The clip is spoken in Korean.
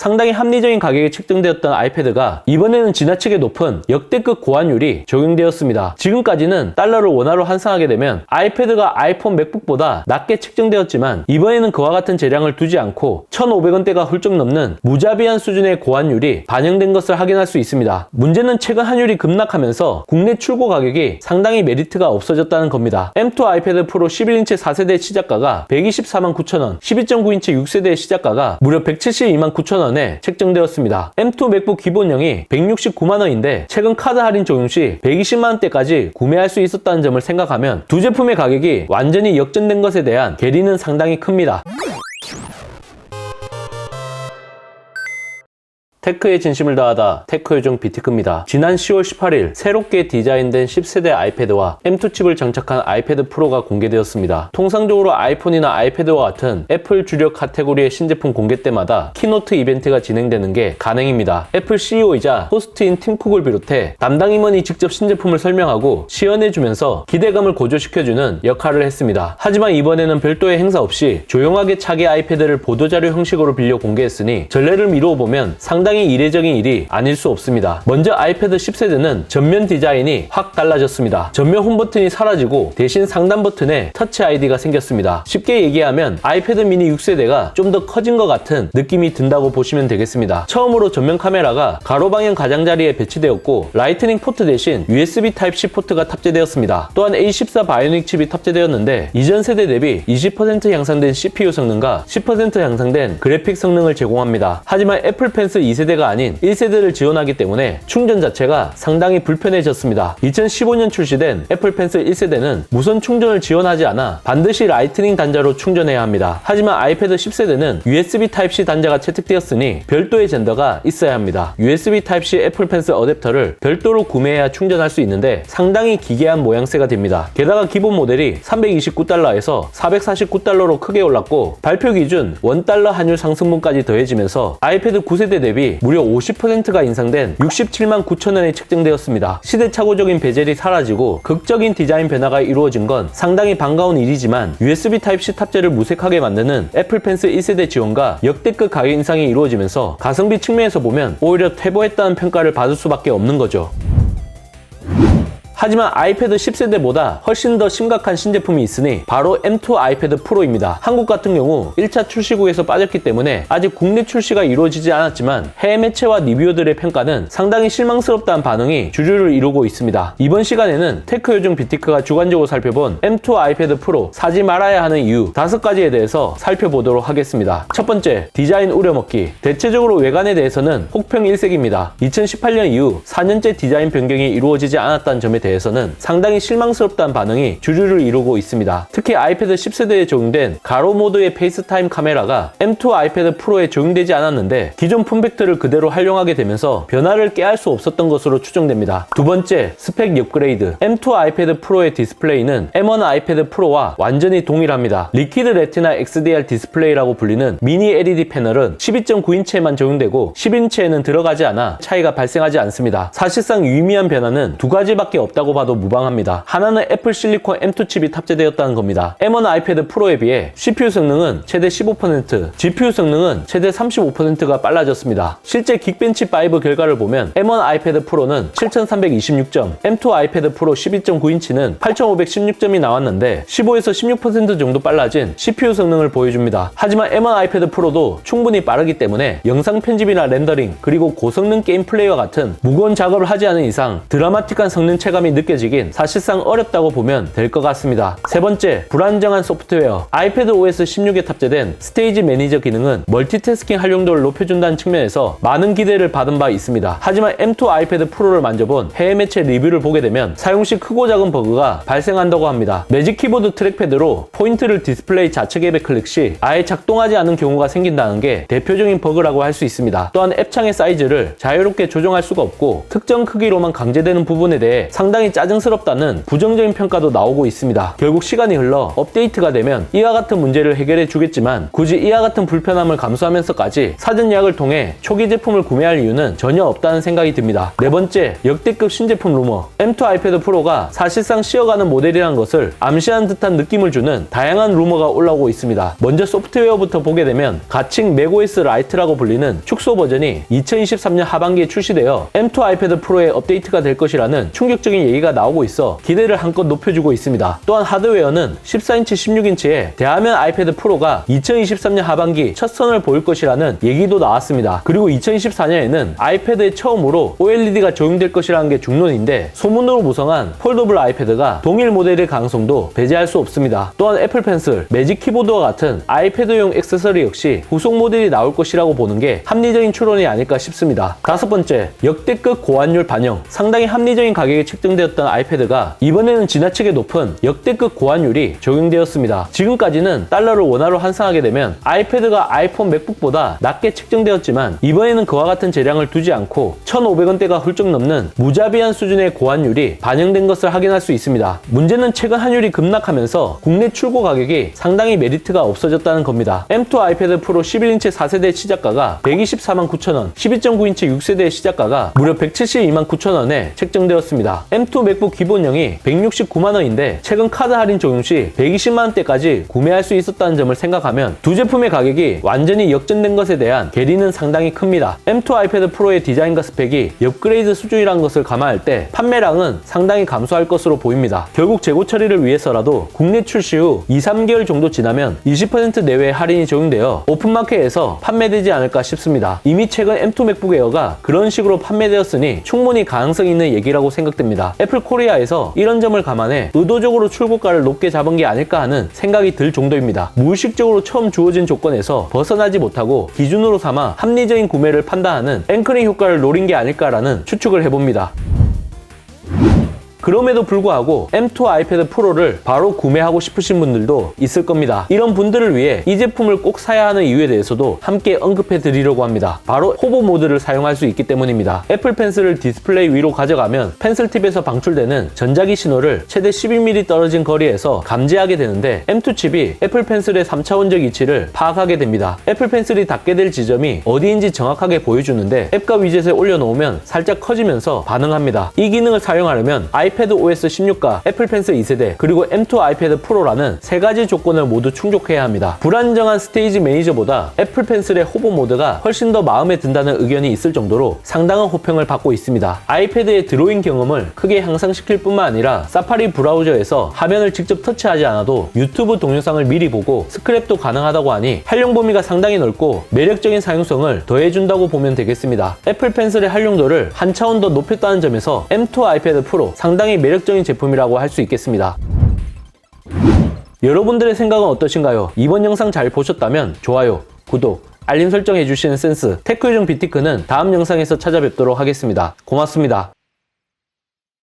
상당히 합리적인 가격에 책정되었던 아이패드가 이번에는 지나치게 높은 역대급 고환율이 적용되었습니다. 지금까지는 달러를 원화로 환산하게 되면 아이패드가 아이폰 맥북보다 낮게 책정되었지만 이번에는 그와 같은 재량을 두지 않고 1,500원대가 훌쩍 넘는 무자비한 수준의 고환율이 반영된 것을 확인할 수 있습니다. 문제는 최근 환율이 급락하면서 국내 출고 가격이 상당히 메리트가 없어졌다는 겁니다. M2 아이패드 프로 11인치 4세대 시작가가 124만 9천원, 12.9인치 6세대 시작가가 무려 172만 9천원에 책정되었습니다. M2 맥북 기본형이 169만원인데 최근 카드 할인 적용 시 120만원대까지 구매할 수 있었다는 점을 생각하면 두 제품의 가격이 완전히 역전된 것에 대한 괴리는 상당히 큽니다. 테크에 진심을 다하다 테크 요정 비티크입니다. 지난 10월 18일 새롭게 디자인된 10세대 아이패드와 M2 칩을 장착한 아이패드 프로가 공개되었습니다. 통상적으로 아이폰이나 아이패드와 같은 애플 주력 카테고리의 신제품 공개 때마다 키노트 이벤트가 진행되는 게 관행입니다. 애플 CEO이자 호스트인 팀 쿡을 비롯해 담당 임원이 직접 신제품을 설명하고 시연해주면서 기대감을 고조시켜주는 역할을 했습니다. 하지만 이번에는 별도의 행사 없이 조용하게 차기 아이패드를 보도자료 형식으로 빌려 공개했으니 전례를 미루어 보면 상당히 이례적인 일이 아닐 수 없습니다. 먼저 아이패드 10세대는 전면 디자인이 확 달라졌습니다. 전면 홈 버튼이 사라지고 대신 상단 버튼에 터치 아이디가 생겼습니다. 쉽게 얘기하면 아이패드 미니 6세대가 좀 더 커진 것 같은 느낌이 든다고 보시면 되겠습니다. 처음으로 전면 카메라가 가로 방향 가장자리에 배치되었고 라이트닝 포트 대신 USB Type-C 포트가 탑재되었습니다. 또한 A14 바이오닉 칩이 탑재되었는데 이전 세대 대비 20% 향상된 CPU 성능과 10% 향상된 그래픽 성능을 제공합니다. 하지만 애플 펜스 2세대가 아닌 1세대를 지원하기 때문에 충전 자체가 상당히 불편해졌습니다. 2015년 출시된 애플 펜슬 1세대는 무선 충전을 지원하지 않아 반드시 라이트닝 단자로 충전해야 합니다. 하지만 아이패드 10세대는 USB Type-C 단자가 채택되었으니 별도의 젠더가 있어야 합니다. USB Type-C 애플 펜슬 어댑터를 별도로 구매해야 충전할 수 있는데 상당히 기괴한 모양새가 됩니다. 게다가 기본 모델이 329달러에서 449달러로 크게 올랐고 발표 기준 $1 환율 상승분까지 더해지면서 아이패드 9세대 대비 무려 50%가 인상된 67만 9천원에 책정되었습니다. 시대착오적인 베젤이 사라지고 극적인 디자인 변화가 이루어진 건 상당히 반가운 일이지만 USB Type-C 탑재를 무색하게 만드는 애플 펜슬 1세대 지원과 역대급 가격 인상이 이루어지면서 가성비 측면에서 보면 오히려 퇴보했다는 평가를 받을 수밖에 없는 거죠. 하지만 아이패드 10세대보다 훨씬 더 심각한 신제품이 있으니 바로 M2 아이패드 프로입니다. 한국 같은 경우 1차 출시국에서 빠졌기 때문에 아직 국내 출시가 이루어지지 않았지만 해외 매체와 리뷰어들의 평가는 상당히 실망스럽다는 반응이 주류를 이루고 있습니다. 이번 시간에는 테크 요정 비티크가 주관적으로 살펴본 M2 아이패드 프로 사지 말아야 하는 이유 5가지에 대해서 살펴보도록 하겠습니다. 첫 번째, 디자인 우려먹기. 대체적으로 외관에 대해서는 혹평일색입니다. 2018년 이후 4년째 디자인 변경이 이루어지지 않았다는 점에 대해서는 상당히 실망스럽다는 반응이 주류를 이루고 있습니다. 특히 아이패드 10세대에 적용된 가로 모드의 페이스타임 카메라가 M2 아이패드 프로에 적용되지 않았는데 기존 폼팩트를 그대로 활용하게 되면서 변화를 깨알 수 없었던 것으로 추정됩니다. 두 번째, 스펙 업그레이드. M2 아이패드 프로의 디스플레이는 M1 아이패드 프로와 완전히 동일합니다. 리퀴드 레티나 XDR 디스플레이라고 불리는 미니 LED 패널은 12.9인치에만 적용되고 10인치에는 들어가지 않아 차이가 발생하지 않습니다. 사실상 유의미한 변화는 두 가지밖에 없다고 봐도 무방합니다. 하나는 애플 실리콘 M2 칩이 탑재되었다는 겁니다. M1 아이패드 프로에 비해 CPU 성능은 최대 15%, GPU 성능은 최대 35%가 빨라졌습니다. 실제 긱벤치 5 결과를 보면 M1 아이패드 프로는 7326점, M2 아이패드 프로 12.9인치는 8516점이 나왔는데 15에서 16% 정도 빨라진 CPU 성능을 보여줍니다. 하지만 M1 아이패드 프로도 충분히 빠르기 때문에 영상 편집이나 렌더링, 그리고 고성능 게임 플레이와 같은 무거운 작업을 하지 않은 이상 드라마틱한 성능 체감이 느껴지긴 사실상 어렵다고 보면 될 것 같습니다. 세 번째, 불안정한 소프트웨어. 아이패드 OS 16에 탑재된 스테이지 매니저 기능은 멀티태스킹 활용도를 높여준다는 측면에서 많은 기대를 받은 바 있습니다. 하지만 M2 아이패드 프로를 만져본 해외 매체 리뷰를 보게 되면 사용 시 크고 작은 버그가 발생한다고 합니다. 매직 키보드 트랙패드로 포인트를 디스플레이 좌측 앱에 클릭 시 아예 작동하지 않은 경우가 생긴다는 게 대표적인 버그라고 할 수 있습니다. 또한 앱창의 사이즈를 자유롭게 조정할 수가 없고 특정 크기로만 강제되는 부분에 대해 상당히 상당히 짜증스럽다는 부정적인 평가도 나오고 있습니다. 결국 시간이 흘러 업데이트가 되면 이와 같은 문제를 해결해 주겠지만 굳이 이와 같은 불편함을 감수하면서까지 사전 예약을 통해 초기 제품을 구매할 이유는 전혀 없다는 생각이 듭니다. 네 번째, 역대급 신제품 루머. M2 아이패드 프로가 사실상 쉬어가는 모델이라는 것을 암시하는 듯한 느낌을 주는 다양한 루머가 올라오고 있습니다. 먼저 소프트웨어부터 보게 되면 가칭 맥OS 라이트라고 불리는 축소 버전이 2023년 하반기에 출시되어 M2 아이패드 프로에 업데이트가 될 것이라는 충격적인 얘기가 나오고 있어 기대를 한껏 높여주고 있습니다. 또한 하드웨어는 14인치 16인치의 대화면 아이패드 프로가 2023년 하반기 첫 선을 보일 것이라는 얘기도 나왔습니다. 그리고 2024년에는 아이패드에 처음으로 OLED가 적용될 것이라는 게 중론인데 소문으로 무성한 폴더블 아이패드가 동일 모델일 가능성도 배제할 수 없습니다. 또한 애플 펜슬, 매직 키보드와 같은 아이패드용 액세서리 역시 후속 모델이 나올 것이라고 보는 게 합리적인 추론이 아닐까 싶습니다. 다섯 번째, 역대급 고환율 반영. 상당히 합리적인 가격에 책정되었던 아이패드가 이번에는 지나치게 높은 역대급 고환율이 적용되었습니다. 지금까지는 달러를 원화로 환산하게 되면 아이패드가 아이폰 맥북보다 낮게 책정되었지만 이번에는 그와 같은 재량을 두지 않고 1,500원대가 훌쩍 넘는 무자비한 수준의 고환율이 반영된 것을 확인할 수 있습니다. 문제는 최근 환율이 급락하면서 국내 출고 가격이 상당히 메리트가 없어졌다는 겁니다. M2 아이패드 프로 11인치 4세대 시작가가 124만 9천원, 12.9인치 6세대 시작가가 무려 172만 9천원에 책정되었습니다. M2 맥북 기본형이 169만원인데 최근 카드 할인 적용 시 120만원대까지 구매할 수 있었다는 점을 생각하면 두 제품의 가격이 완전히 역전된 것에 대한 괴리는 상당히 큽니다. M2 아이패드 프로의 디자인과 스펙이 업그레이드 수준이라는 것을 감안할 때 판매량은 상당히 감소할 것으로 보입니다. 결국 재고 처리를 위해서라도 국내 출시 후 2-3개월 정도 지나면 20% 내외의 할인이 적용되어 오픈마켓에서 판매되지 않을까 싶습니다. 이미 최근 M2 맥북 에어가 그런 식으로 판매되었으니 충분히 가능성 있는 얘기라고 생각됩니다. 애플 코리아에서 이런 점을 감안해 의도적으로 출고가를 높게 잡은 게 아닐까 하는 생각이 들 정도입니다. 무의식적으로 처음 주어진 조건에서 벗어나지 못하고 기준으로 삼아 합리적인 구매를 판단하는 앵커링 효과를 노린 게 아닐까라는 추측을 해봅니다. 그럼에도 불구하고 M2 아이패드 프로를 바로 구매하고 싶으신 분들도 있을 겁니다. 이런 분들을 위해 이 제품을 꼭 사야 하는 이유에 대해서도 함께 언급해 드리려고 합니다. 바로 호버 모드를 사용할 수 있기 때문입니다. 애플 펜슬을 디스플레이 위로 가져가면 펜슬 팁에서 방출되는 전자기 신호를 최대 12mm 떨어진 거리에서 감지하게 되는데 M2 칩이 애플 펜슬의 3차원적 위치를 파악하게 됩니다. 애플 펜슬이 닿게 될 지점이 어디인지 정확하게 보여주는데 앱과 위젯에 올려놓으면 살짝 커지면서 반응합니다. 이 기능을 사용하려면 아이패드 OS 16과 애플 펜슬 2세대 그리고 M2 아이패드 프로라는 세 가지 조건을 모두 충족해야 합니다. 불안정한 스테이지 매니저보다 애플 펜슬의 호버 모드가 훨씬 더 마음에 든다는 의견이 있을 정도로 상당한 호평을 받고 있습니다. 아이패드의 드로잉 경험을 크게 향상시킬 뿐만 아니라 사파리 브라우저에서 화면을 직접 터치하지 않아도 유튜브 동영상을 미리 보고 스크랩도 가능하다고 하니 활용 범위가 상당히 넓고 매력적인 사용성을 더해준다고 보면 되겠습니다. 애플 펜슬의 활용도를 한 차원 더 높였다는 점에서 M2 아이패드 프로 상당히 매력적인 제품이라고 할 수 있겠습니다. 여러분들의 생각은 어떠신가요? 이번 영상 잘 보셨다면 좋아요, 구독, 알림 설정 해주시는 센스 테크요정 비티크는 다음 영상에서 찾아뵙도록 하겠습니다. 고맙습니다.